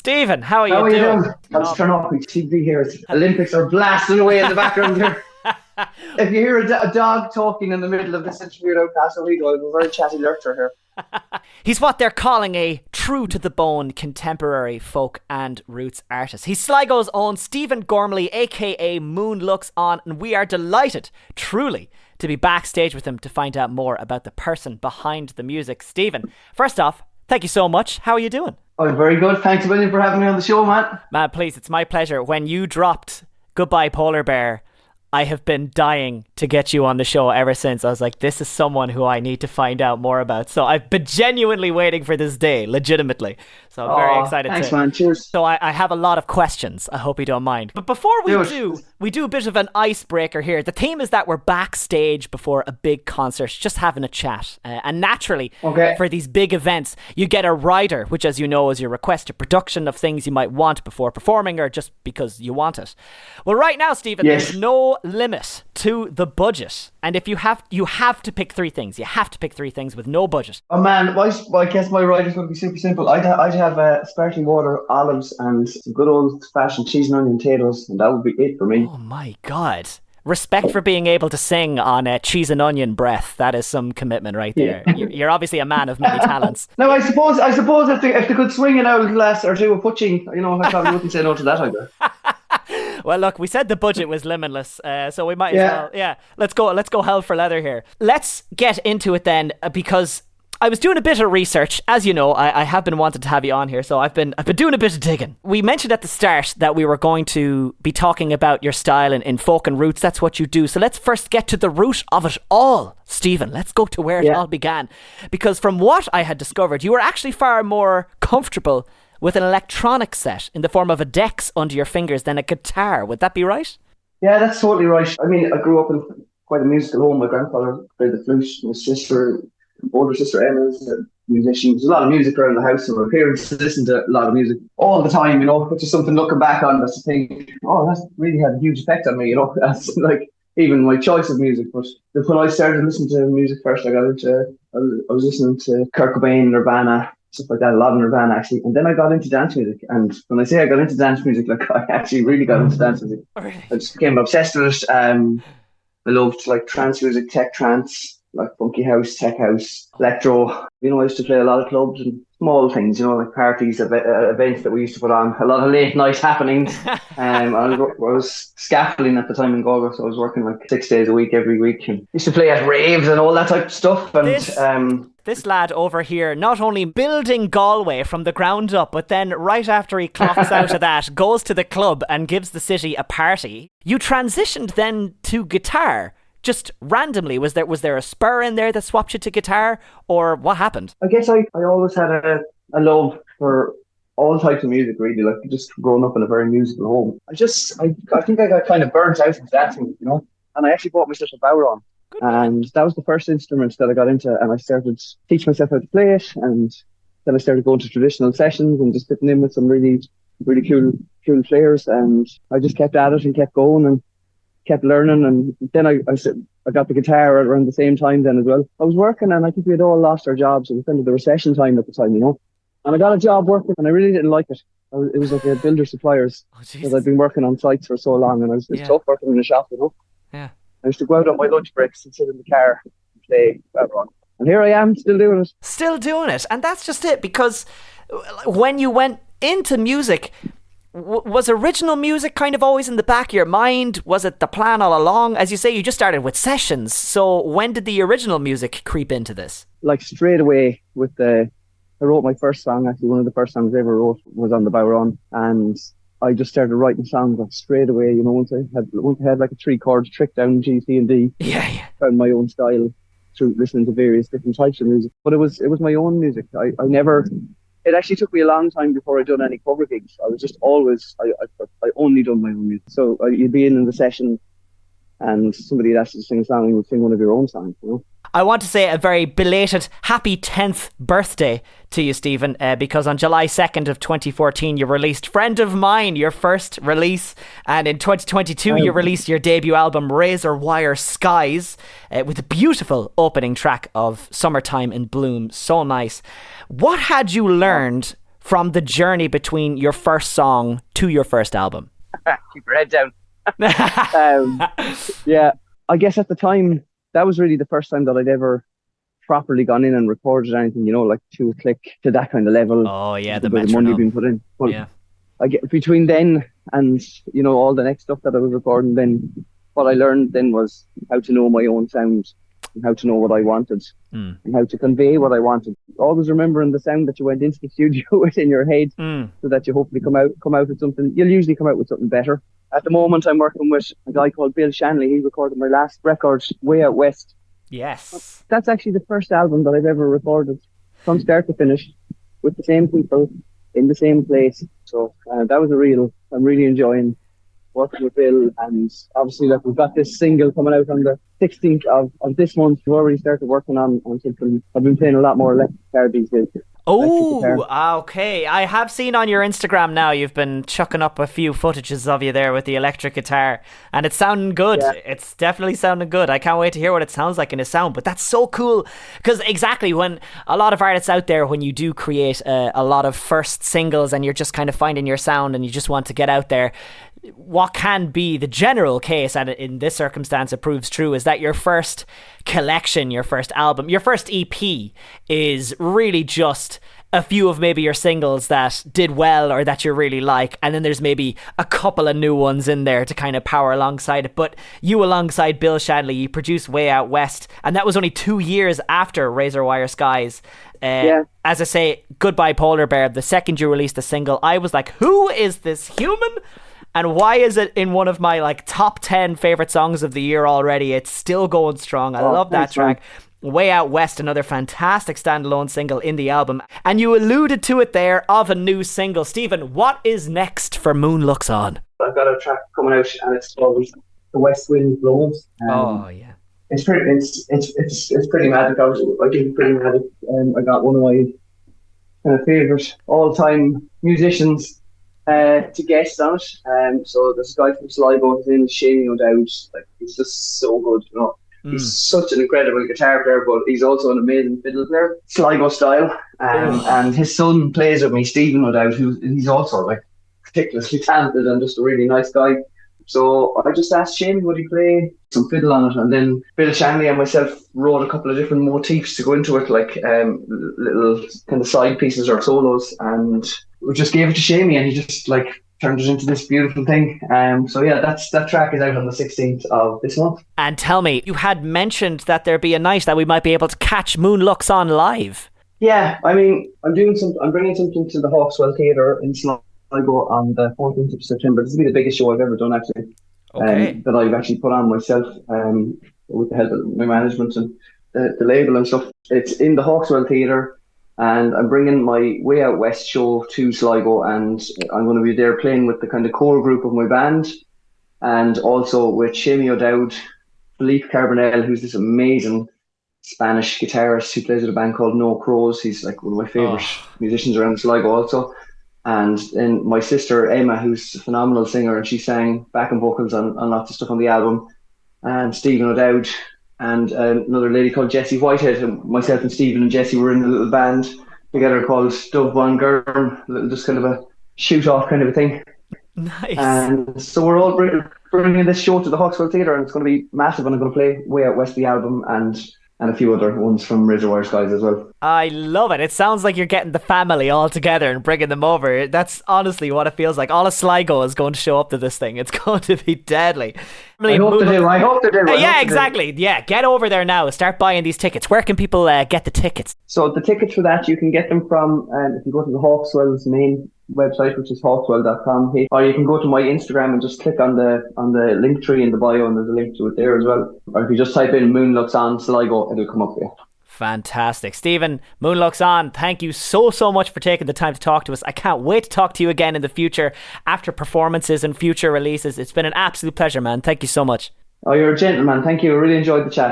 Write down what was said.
Stephen, how are How you are you doing? doing? Let's turn off my TV here. Olympics are blasting away in the background here. If you hear a dog talking in the middle of this interview out Castle Rideau, I'm a very chatty lurcher here. He's what they're calling a true-to-the-bone contemporary folk and roots artist. He's Sligo's own Stephen Gormley, a.k.a. Moon Looks On, and we are delighted, truly, to be backstage with him to find out more about the person behind the music. Stephen, first off, thank you so much. How are you doing? I'm very good. Thanks a million for having me on the show, man. Man, please, it's my pleasure. When you dropped Goodbye Polar Bear, I have been dying to get you on the show ever since. I was like, this is someone who I need to find out more about. So I've been genuinely waiting for this day, legitimately. So I'm very excited. Thanks, man. Cheers. So I have a lot of questions. I hope you don't mind. But before we do a bit of an icebreaker here. The theme is that we're backstage before a big concert, just having a chat. And naturally, for these big events, you get a rider, which, as you know, is your request, a production of things you might want before performing or just because you want it. Well, right now, Stephen, there's no limit to the budget. And if you have to pick three things. You have to pick three things with no budget. Oh, man. I guess my rider's going to be super simple. I'd have sparkling water, olives, and some good old-fashioned cheese and onion potatoes, and that would be it for me. Oh, my God. Respect for being able to sing on a cheese and onion breath. That is some commitment right there. Yeah. You're obviously a man of many talents. No, I suppose if they could swing it out a little less or do a putching, I probably wouldn't say no to that either. Well, look, we said the budget was limitless, so we might as well. Yeah, let's go hell for leather here. Let's get into it then, because I was doing a bit of research. As you know, I have been wanting to have you on here, so I've been doing a bit of digging. We mentioned at the start that we were going to be talking about your style in folk and roots. That's what you do. So let's first get to the root of it all, Stephen. Let's go to where it all began. Because from what I had discovered, you were actually far more comfortable with an electronic set in the form of a Dex under your fingers than a guitar. Would that be right? Yeah, that's totally right. I mean, I grew up in quite a musical home. My grandfather played the flute. My older sister Emma is a musician. There's a lot of music around the house, and my parents listened to a lot of music all the time, which is something looking back on that's to think, that's really had a huge effect on me, That's like even my choice of music. But when I started listening to music first, I was listening to Kurt Cobain, Nirvana, stuff like that, a lot of Nirvana actually, and then I got into dance music. And when I say I got into dance music, like I actually really got into dance music. Really? I just became obsessed with it. I loved like trance music, tech trance, like funky house, tech house, electro. I used to play a lot of clubs and small things, like parties, events that we used to put on, a lot of late night happenings. I was scaffolding at the time in Galway, so I was working like 6 days a week, every week, and used to play at raves and all that type of stuff. And this lad over here, not only building Galway from the ground up, but then right after he clocks out of that, goes to the club and gives the city a party. You transitioned then to guitar. Just randomly, was there a spur in there that swapped you to guitar, or what happened? I guess I always had a love for all types of music, really, like just growing up in a very musical home. I think I got kind of burnt out of dancing, and I actually bought myself a bodhran, and that was the first instrument that I got into, and I started teaching myself how to play it, and then I started going to traditional sessions and just fitting in with some really, really cool players, and I just kept at it and kept going and kept learning. And then I got the guitar around the same time then as well. I was working, and I think we had all lost our jobs. It was kind of the recession time at the time, and I got a job working, and I really didn't like it. It was like a builder suppliers, because I'd been working on sites for so long, and it was tough working in a shop, Yeah. I used to go out on my lunch breaks and sit in the car and play bodhran. And here I am, still doing it. Still doing it. And that's just it, because when you went into music, was original music kind of always in the back of your mind? Was it the plan all along? As you say, you just started with sessions. So when did the original music creep into this? Like straight away I wrote my first song. Actually, one of the first songs I ever wrote was on the bodhran, and I just started writing songs like straight away. Once I had like a 3-chord trick down G, C, and D. Yeah. Found my own style through listening to various different types of music. But it was my own music. I never. It actually took me a long time before I'd done any cover gigs. I was just always, I only done my own music. So you'd be in the session and somebody would ask you to sing a song and you would sing one of your own songs, I want to say a very belated happy 10th birthday to you, Stephen, because on July 2nd of 2014 you released Friend of Mine, your first release, and in 2022 you released your debut album Razor Wire Skies, with a beautiful opening track of Summertime in Bloom. So nice. What had you learned from the journey between your first song to your first album? Keep your head down. Yeah, I guess at the time, that was really the first time that I'd ever properly gone in and recorded anything, like to click to that kind of level. Oh yeah, the money being put in. But yeah. I get between then and all the next stuff that I was recording, then what I learned then was how to know my own sound and how to know what I wanted and how to convey what I wanted. Always remembering the sound that you went into the studio with in your head, so that you hopefully come out with something. You'll usually come out with something better. At the moment, I'm working with a guy called Bill Shanley. He recorded my last record, Way Out West. Yes. That's actually the first album that I've ever recorded from start to finish with the same people in the same place. So that was I'm really enjoying working with Bill. And obviously, we've got this single coming out on the 16th of this month. We've already started working on something. I've been playing a lot more electric guitar these days. Oh, okay. I have seen on your Instagram now you've been chucking up a few footages of you there with the electric guitar, and it's sounding good. Yeah. It's definitely sounding good. I can't wait to hear what it sounds like in a sound, but that's so cool, because exactly when a lot of artists out there, when you do create a lot of first singles and you're just kind of finding your sound and you just want to get out there, what can be the general case, and in this circumstance it proves true, is that your first collection, your first album, your first EP is really just a few of maybe your singles that did well or that you really like, and then there's maybe a couple of new ones in there to kind of power alongside it. But you, alongside Bill Shanley, you produced Way Out West, and that was only 2 years after Razor Wire Skies. As I say, Goodbye Polar Bear, the second you released a single, I was like, who is this human? And why is it in one of my top 10 favorite songs of the year already? It's still going strong. I love that track. Man. Way Out West, another fantastic standalone single in the album. And you alluded to it there, of a new single. Stephen, what is next for Moon Looks On? I've got a track coming out, and it's called The West Wind Blows. Oh yeah, it's pretty magic. I think pretty magic. I got one of my kind of favourite all-time musicians to guest on it. So there's a guy from Sligo, his name is Shane O'Dowd. He's just so good, He's such an incredible guitar player, but he's also an amazing fiddle player, Sligo style. And his son plays with me, Stephen O'Dowd, he's also ridiculously talented and just a really nice guy. So I just asked Shane, would he play some fiddle on it? And then Bill Shanley and myself wrote a couple of different motifs to go into it, little kind of side pieces or solos, and we just gave it to Shamey, and he just turned it into this beautiful thing. So yeah, that track is out on the 16th of this month. And tell me, you had mentioned that there'd be a night that we might be able to catch Moon Looks On live. Yeah, I mean, I'm bringing something to the Hawkswell Theatre in Sligo on the 14th of September. This will be the biggest show I've ever done, actually. Okay. That I've actually put on myself, with the help of my management and the label and stuff. It's in the Hawkswell Theatre, and I'm bringing my Way Out West show to Sligo, and I'm going to be there playing with the kind of core group of my band, and also with Shamey O'Dowd, Philippe Carbonell, who's this amazing Spanish guitarist who plays with a band called No Crows. He's one of my favourite musicians around Sligo also. And then my sister Emma, who's a phenomenal singer, and she sang backing vocals on lots of stuff on the album. And Stephen O'Dowd, and another lady called Jessie Whitehead. And myself and Stephen and Jessie were in a little band together called Dove Von Gurm, just kind of a shoot-off kind of a thing. Nice. And so we're all bringing this show to the Hawkswell Theatre, and it's going to be massive. And I'm going to play Way Out West, the album, and a few other ones from Razor Wire Skies as well. I love it. It sounds like you're getting the family all together and bringing them over. That's honestly what it feels like. All of Sligo is going to show up to this thing. It's going to be deadly. I hope they do. Yeah, exactly. Yeah, get over there now. Start buying these tickets. Where can people get the tickets? So the tickets for that, you can get them from, if you go to the Hawkswell's main website, which is hawkswell.com, or you can go to my Instagram and just click on the link tree in the bio, and there's a link to it there as well. Or if you just type in Moon Looks On Sligo, it'll come up there. Fantastic. Stephen, Moon Looks On, thank you so much for taking the time to talk to us. I can't wait to talk to you again in the future after performances and future releases. It's been an absolute pleasure, man. Thank you so much. Oh, you're a gentleman. Thank you. I really enjoyed the chat.